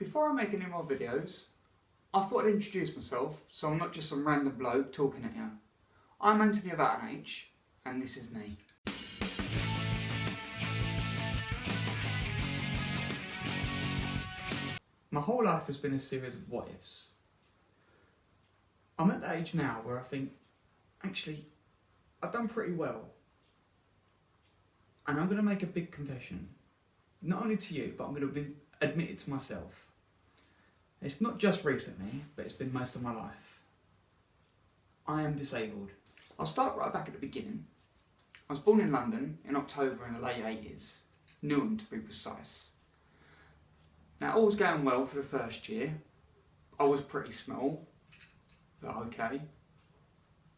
Before I make any more videos, I thought I'd introduce myself so I'm not just some random bloke talking at you. I'm Antony of Antony, and this is me. My whole life has been a series of what ifs. I'm at that age now where I think, actually, I've done pretty well. And I'm going to make a big confession. Not only to you, but I'm going to admit it to myself. It's not just recently, but it's been most of my life. I am disabled. I'll start right back at the beginning. I was born in London in October in the late 80s, Newham to be precise. Now all was going well for the first year. I was pretty small, but okay.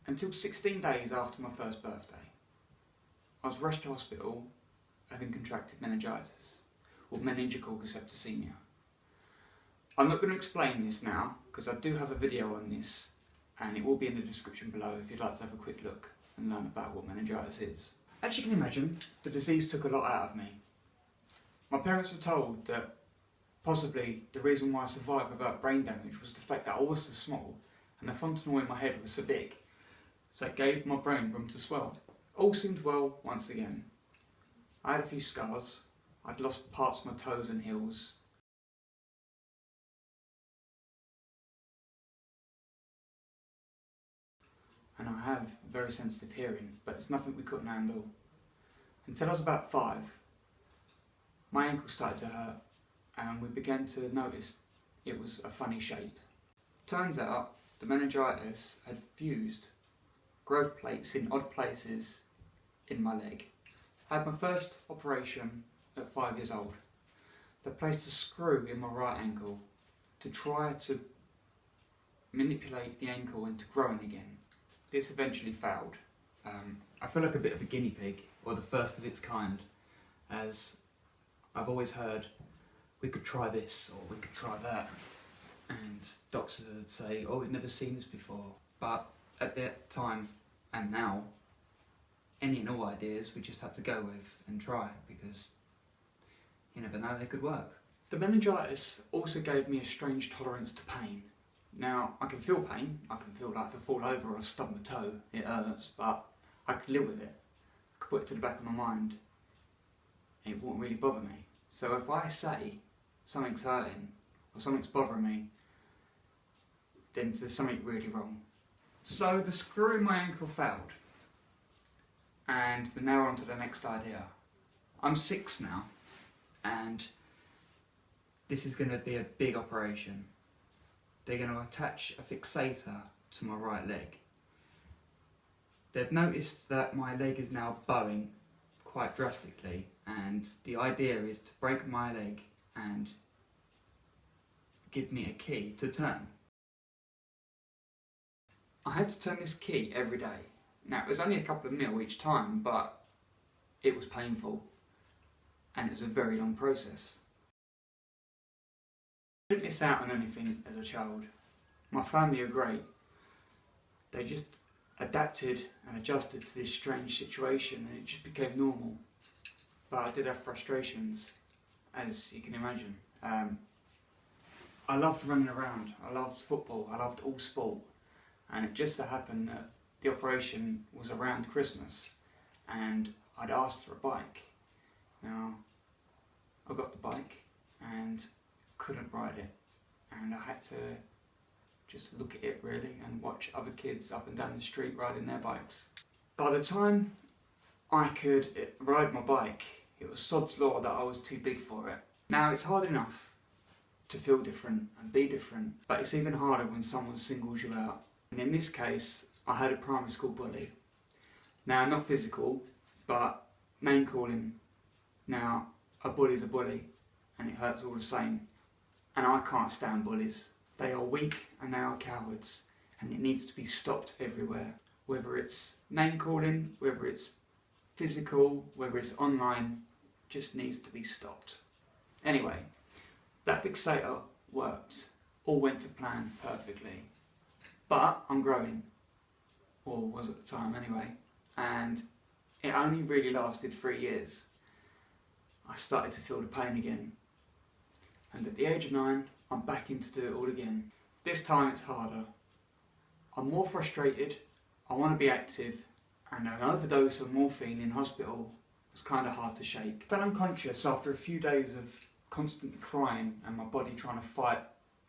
Until 16 days after my first birthday. I was rushed to hospital having contracted meningitis, or meningical septicemia. I'm not going to explain this now, because I do have a video on this, and it will be in the description below if you'd like to have a quick look and learn about what meningitis is. As you can imagine, the disease took a lot out of me. My parents were told that possibly the reason why I survived without brain damage was the fact that I was so small and the fontanelle in my head was so big, so it gave my brain room to swell. All seemed well once again. I had a few scars. I'd lost parts of my toes and heels. And I have very sensitive hearing, but it's nothing we couldn't handle. Until I was about 5, my ankle started to hurt and we began to notice it was a funny shape. Turns out the meningitis had fused growth plates in odd places in my leg. I had my first operation at 5 years old. They placed a screw in my right ankle to try to manipulate the ankle into growing again. This eventually failed. I feel like a bit of a guinea pig, or the first of its kind, as I've always heard we could try this or we could try that, and doctors would say, oh, we've never seen this before. But at that time and now, any and all ideas we just had to go with and try, because you never know, they could work. The meningitis also gave me a strange tolerance to pain. Now, I can feel pain. I can feel like if I fall over or stub my toe, it hurts, but I could live with it. I could put it to the back of my mind and it wouldn't really bother me. So if I say something's hurting or something's bothering me, then there's something really wrong. So the screw in my ankle failed, and we're now on to the next idea. I'm 6 now, and this is going to be a big operation. They're going to attach a fixator to my right leg. They've noticed that my leg is now bowing quite drastically, and the idea is to break my leg and give me a key to turn. I had to turn this key every day. Now it was only a couple of mil each time, but it was painful and it was a very long process. I didn't miss out on anything as a child. My family are great. They just adapted and adjusted to this strange situation and it just became normal. But I did have frustrations, as you can imagine. I loved running around, I loved football, I loved all sport, and it just so happened that the operation was around Christmas and I'd asked for a bike. Now, I got the bike and couldn't ride it, and I had to just look at it really and watch other kids up and down the street riding their bikes. By the time I could ride my bike, it was sod's law that I was too big for it. Now it's hard enough to feel different and be different, but it's even harder when someone singles you out. And in this case, I had a primary school bully. Now, not physical, but name calling. Now, a bully's a bully, and it hurts all the same. And I can't stand bullies. They are weak and they are cowards, and it needs to be stopped everywhere. Whether it's name calling, whether it's physical, whether it's online, just needs to be stopped. Anyway, that fixator worked. All went to plan perfectly. But I'm growing, or was at the time anyway, and it only really lasted 3 years. I started to feel the pain again, and at the age of 9 I'm back in to do it all again. This time it's harder. I'm more frustrated, I want to be active, and an overdose of morphine in hospital was kind of hard to shake. I fell unconscious after a few days of constantly crying and my body trying to fight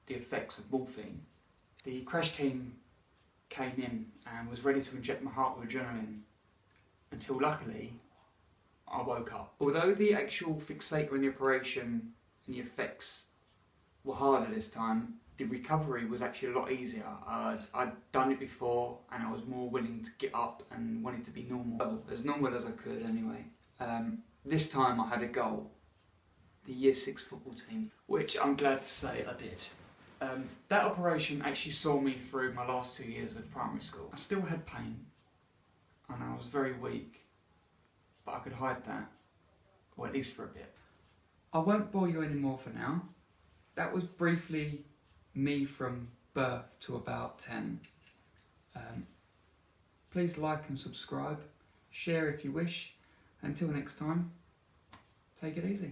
the effects of morphine. The crash team came in and was ready to inject my heart with adrenaline until luckily I woke up. Although the actual fixator in the operation and the effects were harder this time, the recovery was actually a lot easier. I'd done it before and I was more willing to get up and wanted to be normal as I could anyway. This time I had a goal, the Year 6 football team, which I'm glad to say I did. That operation actually saw me through my last 2 years of primary school. I still had pain and I was very weak, but I could hide that, or at least for a bit. I won't bore you anymore for now. That was briefly me from birth to about 10. Please like and subscribe, share if you wish. Until next time, take it easy.